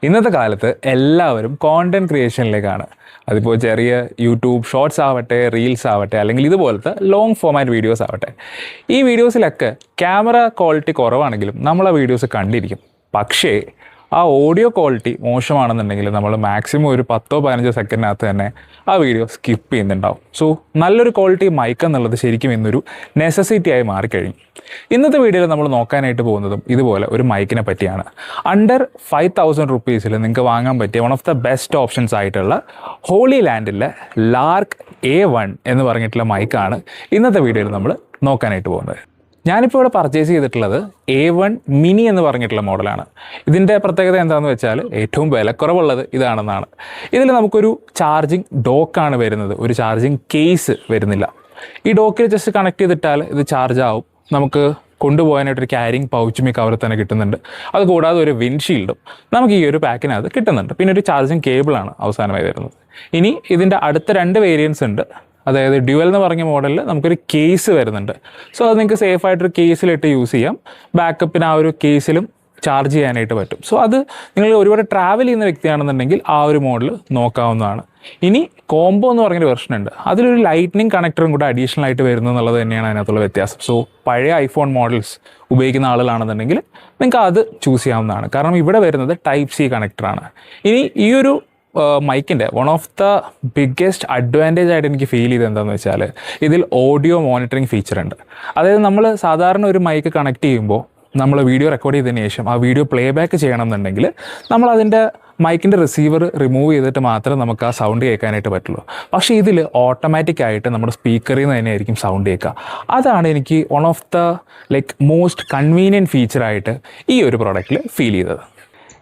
ഇന്നത്തെ കാലത്ത് എല്ലാവരും കോണ്ടന്റ് ക്രിയേഷനിലേക്കാണ്. അതിപ്പോൾ ചെറിയ യൂട്യൂബ് ഷോർട്സ് ആവട്ടെ, റീൽസ് ആവട്ടെ, അല്ലെങ്കിൽ ഇതുപോലത്തെ ലോങ് ഫോമാറ്റ് വീഡിയോസ് ആവട്ടെ. ഈ വീഡിയോസിലൊക്കെ ക്യാമറ ക്വാളിറ്റി കുറവാണെങ്കിലും നമ്മൾ ആ വീഡിയോസ് കണ്ടിരിക്കും. പക്ഷേ ആ ഓഡിയോ ക്വാളിറ്റി മോശമാണെന്നുണ്ടെങ്കിൽ നമ്മൾ മാക്സിമം ഒരു 10-15 സെക്കൻഡിനകത്ത് തന്നെ ആ വീഡിയോ സ്കിപ്പ് ചെയ്യുന്നുണ്ടാവും. സോ നല്ലൊരു ക്വാളിറ്റി മൈക്ക് എന്നുള്ളത് ശരിക്കും ഇന്നൊരു നെസസിറ്റി ആയി മാറിക്കഴിഞ്ഞു. ഇന്നത്തെ വീഡിയോയിൽ നമ്മൾ നോക്കാനായിട്ട് പോകുന്നതും ഇതുപോലെ ഒരു മൈക്കിനെ പറ്റിയാണ്. അണ്ടർ 5,000 റുപ്പീസിൽ നിങ്ങൾക്ക് വാങ്ങാൻ പറ്റിയ one of the best options ആയിട്ടുള്ള ഹോളി ലാൻഡിലെ ലാർക്ക് A1 എന്ന് പറഞ്ഞിട്ടുള്ള മൈക്കാണ് ഇന്നത്തെ വീഡിയോയിൽ നമ്മൾ നോക്കാനായിട്ട് പോകുന്നത്. ഞാനിപ്പോൾ ഇവിടെ പർച്ചേസ് ചെയ്തിട്ടുള്ളത് A1 മിനി എന്ന് പറഞ്ഞിട്ടുള്ള മോഡലാണ്. ഇതിൻ്റെ പ്രത്യേകത എന്താണെന്ന് വെച്ചാൽ ഏറ്റവും വിലക്കുറവുള്ളത് ഇതാണെന്നാണ്. ഇതിൽ നമുക്കൊരു ചാർജിങ് ഡോക്കാണ് വരുന്നത്, ഒരു ചാർജിങ് കേസ് വരുന്നില്ല. ഈ ഡോക്കിൽ ജസ്റ്റ് കണക്ട് ചെയ്തിട്ടാൽ ഇത് ചാർജ് ആവും. നമുക്ക് കൊണ്ടുപോകാനായിട്ടൊരു ക്യാരിങ് പൗച്ചും ഈ കവറിൽ തന്നെ കിട്ടുന്നുണ്ട്. അതുകൂടാതെ ഒരു വിൻഷീൽഡും നമുക്ക് ഈ ഒരു പാക്കിനകത്ത് കിട്ടുന്നുണ്ട്. പിന്നെ ഒരു ചാർജിങ് കേബിളാണ് അവസാനമായി വരുന്നത്. ഇനി ഇതിൻ്റെ അടുത്ത 2 വേരിയൻസ് ഉണ്ട്. അതായത് ഡ്യുവൽ എന്ന് പറഞ്ഞ മോഡലിൽ നമുക്കൊരു കേസ് വരുന്നുണ്ട്. സോ അത് നിങ്ങൾക്ക് സേഫായിട്ടൊരു കേസിലിട്ട് യൂസ് ചെയ്യാം. ബാക്കപ്പിന് ആ ഒരു കേസിലും ചാർജ് ചെയ്യാനായിട്ട് പറ്റും. സോ അത് നിങ്ങൾ ഒരുപാട് ട്രാവൽ ചെയ്യുന്ന വ്യക്തിയാണെന്നുണ്ടെങ്കിൽ ആ ഒരു മോഡൽ നോക്കാവുന്നതാണ്. ഇനി കോംബോ എന്ന് പറഞ്ഞൊരു വെർഷൻ ഉണ്ട്. അതിലൊരു ലൈറ്റ്നിങ് കണക്ടറും കൂടെ അഡീഷണൽ ആയിട്ട് വരുന്നു എന്നുള്ളത് തന്നെയാണ് അതിനകത്തുള്ള വ്യത്യാസം. സോ പഴയ ഐഫോൺ മോഡൽസ് ഉപയോഗിക്കുന്ന ആളുകളാണെന്നുണ്ടെങ്കിൽ നിങ്ങൾക്ക് അത് ചൂസ് ചെയ്യാവുന്നതാണ്. കാരണം ഇവിടെ വരുന്നത് Type-C കണക്ടറാണ്. ഇനി ഈ ഒരു മൈക്കിൻ്റെ one of the biggest advantage ആയിട്ട് എനിക്ക് ഫീൽ ചെയ്തത് എന്താണെന്ന് വെച്ചാൽ ഇതിൽ ഓഡിയോ മോണിറ്ററിങ് ഫീച്ചർ ഉണ്ട്. അതായത് നമ്മൾ സാധാരണ ഒരു മൈക്ക് കണക്ട് ചെയ്യുമ്പോൾ നമ്മൾ വീഡിയോ റെക്കോർഡ് ചെയ്തതിന് ശേഷം ആ വീഡിയോ പ്ലേ ബാക്ക് ചെയ്യണമെന്നുണ്ടെങ്കിൽ നമ്മൾ അതിൻ്റെ മൈക്കിൻ്റെ റിസീവർ റിമൂവ് ചെയ്തിട്ട് മാത്രമേ നമുക്ക് ആ സൗണ്ട് കേൾക്കാനായിട്ട് പറ്റുള്ളൂ. പക്ഷേ ഇതിൽ ഓട്ടോമാറ്റിക്കായിട്ട് നമ്മുടെ സ്പീക്കറിൽ നിന്ന് തന്നെയായിരിക്കും സൗണ്ട് കേൾക്കുക. അതാണ് എനിക്ക് one of the most convenient ഫീച്ചറായിട്ട് ഈ ഒരു പ്രോഡക്റ്റിൽ ഫീൽ ചെയ്തത്.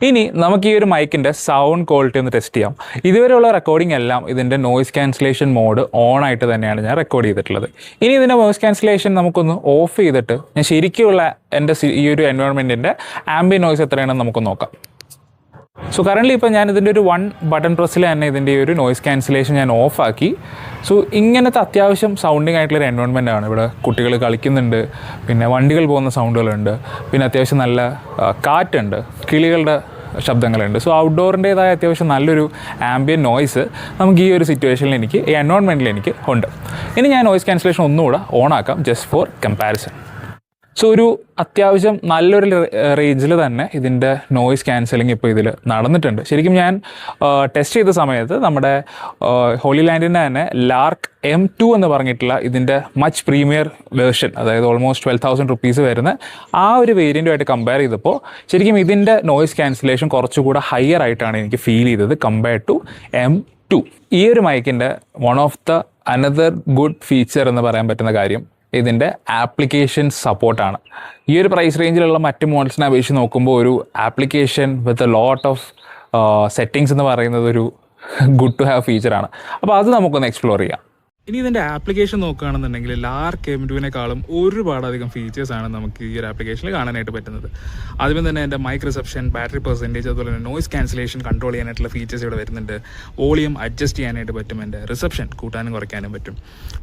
ഇനി നമുക്ക് ഈ ഒരു മൈക്കിൻ്റെ സൗണ്ട് ക്വാളിറ്റി ഒന്ന് ടെസ്റ്റ് ചെയ്യാം. ഇതുവരെയുള്ള റെക്കോർഡിംഗ് എല്ലാം ഇതിൻ്റെ നോയ്സ് ക്യാൻസലേഷൻ മോഡ് ഓൺ ആയിട്ട് തന്നെയാണ് ഞാൻ റെക്കോർഡ് ചെയ്തിട്ടുള്ളത്. ഇനി ഇതിൻ്റെ നോയ്സ് ക്യാൻസലേഷൻ നമുക്കൊന്ന് ഓഫ് ചെയ്തിട്ട് ഞാൻ ശരിക്കുമുള്ള എൻ്റെ ഈ ഒരു എൻവയോൺമെൻറ്റിൻ്റെ ആംബിയൻ നോയ്സ് എത്രയാണെന്ന് നമുക്ക് നോക്കാം. സോ കറൻ്റ്ലി ഇപ്പോൾ ഞാൻ ഇതിൻ്റെ ഒരു 1 ബട്ടൺ പ്രസ്സിൽ തന്നെ ഇതിൻ്റെ ഒരു നോയ്സ് ക്യാൻസലേഷൻ ഞാൻ ഓഫാക്കി. സോ ഇങ്ങനത്തെ അത്യാവശ്യം സൗണ്ടിങ് ആയിട്ടുള്ളൊരു എൻവയോൺമെൻ്റ് ആണ്. ഇവിടെ കുട്ടികൾ കളിക്കുന്നുണ്ട്, പിന്നെ വണ്ടികൾ പോകുന്ന സൗണ്ടുകളുണ്ട്, പിന്നെ അത്യാവശ്യം നല്ല കാറ്റുണ്ട്, കിളികളുടെ ശബ്ദങ്ങളുണ്ട്. സോ ഔട്ട്ഡോറിൻ്റേതായ അത്യാവശ്യം നല്ലൊരു ആംബിയൻ നോയ്സ് നമുക്ക് ഈ ഒരു സിറ്റുവേഷനിൽ എനിക്ക് ഈ എൻവയോൺമെൻറ്റിൽ എനിക്ക് ഉണ്ട്. ഇനി ഞാൻ നോയ്സ് ക്യാൻസലേഷൻ ഒന്നുകൂടെ ഓണാക്കാം ജസ്റ്റ് ഫോർ കമ്പാരിസൺ. സോ ഒരു അത്യാവശ്യം നല്ലൊരു റേഞ്ചിൽ തന്നെ ഇതിൻ്റെ നോയ്സ് ക്യാൻസലിങ് ഇപ്പോൾ ഇതിൽ നടന്നിട്ടുണ്ട്. ശരിക്കും ഞാൻ ടെസ്റ്റ് ചെയ്ത സമയത്ത് നമ്മുടെ ഹോളി ലാൻഡിൻ്റെ തന്നെ ലാർക്ക് M2 എന്ന് പറഞ്ഞിട്ടുള്ള ഇതിൻ്റെ മച്ച് പ്രീമിയർ വേർഷൻ, അതായത് ഓൾമോസ്റ്റ് 12,000 റുപ്പീസ് വരുന്ന ആ ഒരു വേരിയൻറ്റുമായിട്ട് കമ്പയർ ചെയ്തപ്പോൾ ശരിക്കും ഇതിൻ്റെ നോയ്സ് ക്യാൻസലേഷൻ കുറച്ചുകൂടെ ഹയർ ആയിട്ടാണ് എനിക്ക് ഫീൽ ചെയ്തത് കമ്പയർഡ് ടു M2. ഈ ഒരു മൈക്കിൻ്റെ one of the another good feature എന്ന് പറയാൻ പറ്റുന്ന കാര്യം ഇതിൻ്റെ ആപ്ലിക്കേഷൻ സപ്പോർട്ടാണ്. ഈ ഒരു പ്രൈസ് റേഞ്ചിലുള്ള മറ്റ് മോഡൽസിനെ അപേക്ഷിച്ച് നോക്കുമ്പോൾ ഒരു application with a lot of settings എന്ന് പറയുന്നത് ഒരു ഗുഡ് ടു ഹാവ് ഫീച്ചറാണ്. അപ്പോൾ അത് നമുക്കൊന്ന് എക്സ്പ്ലോർ ചെയ്യാം. ഇനി ഇതിൻ്റെ ആപ്ലിക്കേഷൻ നോക്കുകയാണെന്നുണ്ടെങ്കിൽ ലാർക്ക് M2-നേക്കാളും ഒരുപാടധികം ഫീച്ചേഴ്സാണ് നമുക്ക് ഈ ഒരു ആപ്ലിക്കേഷനിൽ കാണാനായിട്ട് പറ്റുന്നത്. ആദ്യമേ തന്നെ എൻ്റെ മൈക്ക് റിസപ്ഷൻ, ബാറ്ററി പെർസെൻറ്റേജ്, അതുപോലെ തന്നെ നോയ്സ് ക്യാൻസലേഷൻ കൺട്രോൾ ചെയ്യാനായിട്ടുള്ള ഫീച്ചേഴ്സ് ഇവിടെ വരുന്നുണ്ട്. വോളിയം അഡ്ജസ്റ്റ് ചെയ്യാനായിട്ട് പറ്റും, എൻ്റെ റിസപ്ഷൻ കൂട്ടാനും കുറയ്ക്കാനും പറ്റും.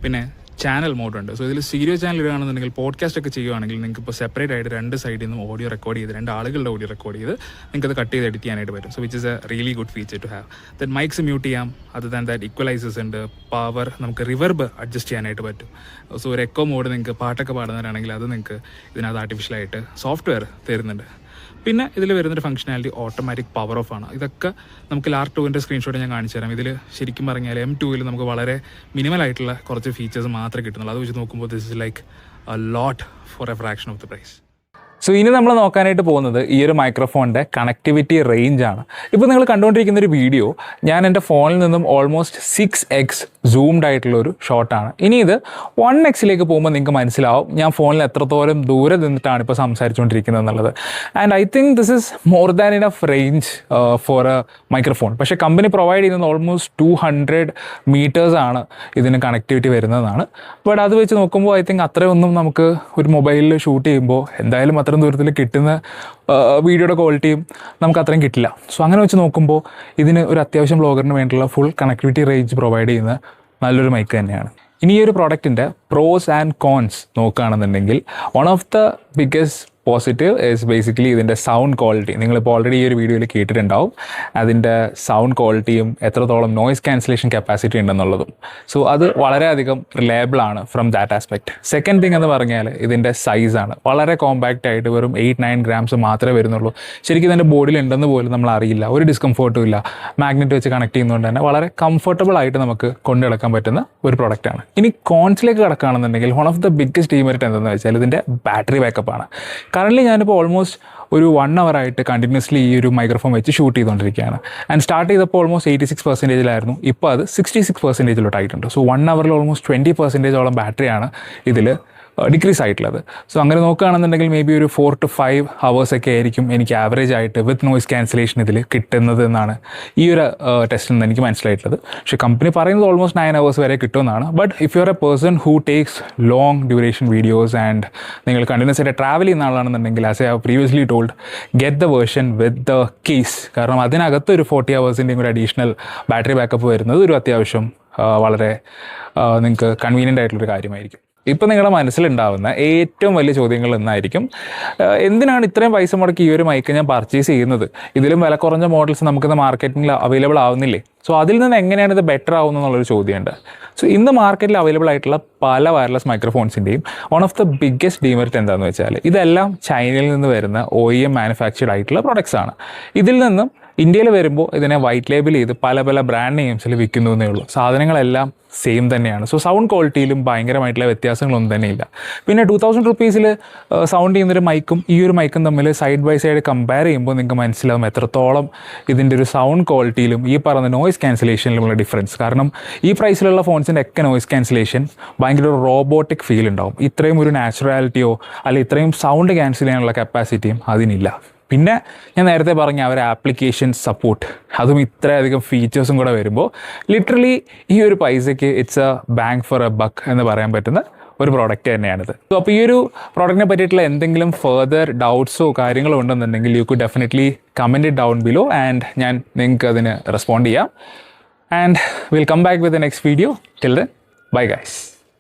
പിന്നെ ചാനൽ മോഡുണ്ട്. സോ ഇതിൽ സ്റ്റീരിയോ ചാനൽ ഇടുകയാണെന്നുണ്ടെങ്കിൽ പോഡ്കാസ്റ്റ് ഒക്കെ ചെയ്യുകയാണെങ്കിൽ നിങ്ങൾക്ക് ഇപ്പോൾ സെപ്പറേറ്റ് ആയിട്ട് 2 സൈഡിൽ നിന്നും ഓഡിയോ റെക്കോർഡ് ചെയ്ത് 2 ആളുകളുടെ ഓഡിയോ റെക്കോർഡ് ചെയ്ത് നിങ്ങൾക്ക് അത് കട്ട് ചെയ്ത് എഡിറ്റ് ചെയ്യാനായിട്ട് പറ്റും. So which is a really good feature to have. Then mics mute ചെയ്യാം. അത് ദാൻ ദാറ്റ് ഇക്വലൈസേഴ്സ് ഉണ്ട്, പവർ, നമുക്ക് റിവർബ് അഡ്ജസ്റ്റ് ചെയ്യാനായിട്ട് പറ്റും. സോ ഒരു എക്കോ മോഡ് നിങ്ങൾക്ക് പാട്ടൊക്കെ പാടുന്നവരാണെങ്കിൽ അത് നിങ്ങൾക്ക് ഇതിനകത്ത് ആർട്ടിഫിഷ്യലായിട്ട് സോഫ്റ്റ്വെയർ തരുന്നുണ്ട്. പിന്നെ ഇതിൽ വരുന്നൊരു ഫംഗ്ഷനാലിറ്റി ഓട്ടോമാറ്റിക് പവർ ഓഫ് ആണ്. ഇതൊക്കെ നമുക്ക് ലാർക്ക് 2ൻ്റെ സ്ക്രീൻഷോട്ട് ഞാൻ കാണിച്ചു തരാം. ഇതിൽ ശരിക്കും പറഞ്ഞാൽ M2-ൽ നമുക്ക് വളരെ മിനിമലായിട്ടുള്ള കുറച്ച് ഫീച്ചേഴ്സ് മാത്രമേ കിട്ടുന്നുള്ളൂ. അത് വെച്ച് നോക്കുമ്പോൾ this is like a lot for a fraction of the price. So ഇനി നമ്മൾ നോക്കാനായിട്ട് പോകുന്നത് ഈ ഒരു മൈക്രോഫോണിൻ്റെ കണക്ടിവിറ്റി റേഞ്ചാണ്. ഇപ്പോൾ നിങ്ങൾ കണ്ടുകൊണ്ടിരിക്കുന്ന ഒരു വീഡിയോ ഞാൻ എൻ്റെ ഫോണിൽ നിന്നും ഓൾമോസ്റ്റ് 6x സൂംഡ് ആയിട്ടുള്ളൊരു ഷോട്ടാണ്. ഇനി ഇത് 1x പോകുമ്പോൾ നിങ്ങൾക്ക് മനസ്സിലാവും ഞാൻ ഫോണിൽ എത്രത്തോളം ദൂരെ നിന്നിട്ടാണ് ഇപ്പോൾ സംസാരിച്ചുകൊണ്ടിരിക്കുന്നത് എന്നുള്ളത്. And I think this is more than enough range for a microphone. പക്ഷേ കമ്പനി പ്രൊവൈഡ് ചെയ്യുന്നത് ഓൾമോസ്റ്റ് 200 മീറ്റേഴ്സാണ് ഇതിന് കണക്ടിവിറ്റി വരുന്നതാണ്. ബട്ട് അത് വെച്ച് നോക്കുമ്പോൾ ഐ തിങ്ക് അത്രയൊന്നും നമുക്ക് ഒരു മൊബൈലിൽ ഷൂട്ട് ചെയ്യുമ്പോൾ എന്തായാലും അത്രയും ദൂരത്തിൽ കിട്ടുന്ന വീഡിയോയുടെ ക്വാളിറ്റിയും നമുക്ക് അത്രയും കിട്ടില്ല. സോ അങ്ങനെ വെച്ച് നോക്കുമ്പോൾ ഇതിന് ഒരു അത്യാവശ്യം ബ്ലോഗറിന് വേണ്ടിയുള്ള ഫുൾ കണക്ടിവിറ്റി റേഞ്ച് പ്രൊവൈഡ് ചെയ്യുന്ന നല്ലൊരു മൈക്ക് തന്നെയാണ്. ഇനി ഈ ഒരു പ്രോഡക്റ്റിൻ്റെ പ്രോസ് ആൻഡ് കോൺസ് നോക്കുകയാണെന്നുണ്ടെങ്കിൽ one of the biggest positive is basically ഇതിൻ്റെ സൗണ്ട് ക്വാളിറ്റി. നിങ്ങളിപ്പോൾ ഓൾറെഡി ഈ ഒരു വീഡിയോയിൽ കേട്ടിട്ടുണ്ടാവും അതിൻ്റെ സൗണ്ട് ക്വാളിറ്റിയും എത്രത്തോളം നോയ്സ് ക്യാൻസലേഷൻ കപ്പാസിറ്റി ഉണ്ടെന്നുള്ളതും. സോ അത് വളരെയധികം റിലയബിൾ ആണ് from that aspect. Second thing എന്ന് പറഞ്ഞാൽ ഇതിൻ്റെ സൈസാണ്. വളരെ കോമ്പാക്റ്റ് ആയിട്ട് വെറും 8-9 grams മാത്രമേ വരുന്നുള്ളൂ. ശരിക്കും ഇതിൻ്റെ ബോഡിയിൽ ഉണ്ടെന്ന് പോലും നമ്മൾ അറിയില്ല, ഒരു ഡിസ്കംഫോർട്ടും ഇല്ല. മാഗ്നറ്റ് വെച്ച് കണക്ട് ചെയ്യുന്നതുകൊണ്ട് തന്നെ വളരെ കംഫർട്ടബിൾ ആയിട്ട് നമുക്ക് കൊണ്ടു നടക്കാൻ പറ്റുന്ന ഒരു പ്രൊഡക്റ്റാണ്. ഇനി കോൺസിലേക്ക് കിടക്കുകയാണെന്നുണ്ടെങ്കിൽ one of the biggest demerit എന്താണെന്ന് വെച്ചാൽ ഇതിൻ്റെ ബാറ്ററി ബാക്കപ്പാണ്. കറൻറ്റ്ലി ഞാനിപ്പോൾ ഓൾമോസ്റ്റ് ഒരു 1 hour ആയിട്ട് കണ്ടിന്യൂസ്ലി ഈ ഒരു മൈക്രോഫോൺ വെച്ച് ഷൂട്ട് ചെയ്തുകൊണ്ടിരിക്കുകയാണ്. ആൻഡ് സ്റ്റാർട്ട് ചെയ്തപ്പോൾ ഓൾമോസ്റ്റ് 86%-ലായിരുന്നു. ഇപ്പോൾ അത് 66%-ലോട്ടായിട്ടുണ്ട്. സോ 1 hourൽ ഓൾമോസ്റ്റ് 20%-ഓളം ബാറ്ററിയാണ് ഇതിൽ ഡിക്രീസ് ആയിട്ടുള്ളത്. സോ അങ്ങനെ നോക്കുകയാണെന്നുണ്ടെങ്കിൽ മേ ബി ഒരു 4 to 5 hours ഒക്കെ ആയിരിക്കും എനിക്ക് ആവറേജ് ആയിട്ട് വിത്ത് നോയ്സ് ക്യാൻസലേഷൻ ഇതിൽ കിട്ടുന്നത് എന്നാണ് ഈ ഒരു ടെസ്റ്റിൽ നിന്ന് എനിക്ക് മനസ്സിലായിട്ടുള്ളത്. പക്ഷേ കമ്പനി പറയുന്നത് ഓൾമോസ്റ്റ് 9 hours വരെ കിട്ടുമെന്നാണ്. But if you are a person who takes long duration videos and നിങ്ങൾ കണ്ടിന്യൂസ് ആയിട്ട് ട്രാവൽ ചെയ്യുന്ന ആളാണെന്നുണ്ടെങ്കിൽ as I have previously told get the version with the case. കാരണം അതിനകത്ത് ഒരു 40 hours-ൻ്റെയും കൂടി അഡീഷണൽ ബാറ്ററി ബാക്കപ്പ് വരുന്നത് ഒരു അത്യാവശ്യം വളരെ നിങ്ങൾക്ക് കൺവീനിയൻ്റ് ആയിട്ടുള്ളൊരു കാര്യമായിരിക്കും. ഇപ്പം നിങ്ങളുടെ മനസ്സിലുണ്ടാവുന്ന ഏറ്റവും വലിയ ചോദ്യങ്ങൾ എന്നായിരിക്കും, എന്തിനാണ് ഇത്രയും പൈസ മുടക്കി ഈ ഒരു മൈക്ക് ഞാൻ പർച്ചേസ് ചെയ്യുന്നത്? ഇതിലും വില കുറഞ്ഞ മോഡൽസ് നമുക്കിന്ന് മാർക്കറ്റിംഗിൽ അവൈലബിൾ ആവുന്നില്ലേ? സോ അതിൽ നിന്ന് എങ്ങനെയാണ് ഇത് ബെറ്റർ ആവുന്നത് എന്നുള്ളൊരു ചോദ്യമുണ്ട്. സോ ഇന്ന് മാർക്കറ്റിൽ അവൈലബിൾ ആയിട്ടുള്ള പല വയർലെസ് മൈക്രോഫോൺസിൻ്റെയും one of the biggest demerit എന്താണെന്ന് വെച്ചാൽ ഇതെല്ലാം ചൈനയിൽ നിന്ന് വരുന്ന OEM മാനുഫാക്ചർഡ് ആയിട്ടുള്ള പ്രൊഡക്ട്സ് ആണ്. ഇതിൽ നിന്നും ഇന്ത്യയിൽ വരുമ്പോൾ ഇതിനെ വൈറ്റ് ലേബിൾ ചെയ്ത് പല പല ബ്രാൻഡ് നെയിംസിൽ വിൽക്കുന്നു എന്നേ ഉള്ളൂ. സാധനങ്ങളെല്ലാം സെയിം തന്നെയാണ്. സോ സൗണ്ട് ക്വാളിറ്റിയിലും ഭയങ്കരമായിട്ടുള്ള വ്യത്യാസങ്ങളൊന്നും തന്നെയില്ല. പിന്നെ 2000 rupees സൗണ്ട് ചെയ്യുന്നൊരു മൈക്കും ഈ ഒരു മൈക്കും തമ്മിൽ സൈഡ് ബൈ സൈഡ് കമ്പയർ ചെയ്യുമ്പോൾ നിങ്ങൾക്ക് മനസ്സിലാവും എത്രത്തോളം ഇതിൻ്റെ ഒരു സൗണ്ട് ക്വാളിറ്റിയിലും ഈ പറയുന്ന നോയ്സ് ക്യാൻസലേഷനിലുമുള്ള ഡിഫറൻസ്. കാരണം ഈ പ്രൈസിലുള്ള ഫോൺസിൻ്റെ ഒക്കെ നോയ്സ് ക്യാൻസലേഷൻ ഭയങ്കര ഒരു റോബോട്ടിക് ഫീൽ ഉണ്ടാവും. ഇത്രയും ഒരു നാച്ചുറാലിറ്റിയോ അല്ലെങ്കിൽ ഇത്രയും സൗണ്ട് ക്യാൻസൽ ചെയ്യാനുള്ള കപ്പാസിറ്റിയും അതിനില്ല. പിന്നെ ഞാൻ നേരത്തെ പറഞ്ഞ അവരുടെ ആപ്ലിക്കേഷൻ സപ്പോർട്ട്, അതും ഇത്രയധികം ഫീച്ചേഴ്സും കൂടെ വരുമ്പോൾ ലിറ്ററലി ഈ ഒരു പൈസയ്ക്ക് it's a bang for a buck എന്ന് പറയാൻ പറ്റുന്ന ഒരു പ്രോഡക്റ്റ് തന്നെയാണിത്. സോ അപ്പോൾ ഈ ഒരു പ്രോഡക്റ്റിനെ പറ്റിയിട്ടുള്ള എന്തെങ്കിലും ഫർദർ ഡൗട്ട്സോ കാര്യങ്ങളോ ഉണ്ടെന്നുണ്ടെങ്കിൽ you could definitely comment it down below and ഞാൻ നിങ്ങൾക്ക് അതിന് റെസ്പോണ്ട് ചെയ്യാം. And will come back with the next video. Till then bye guys.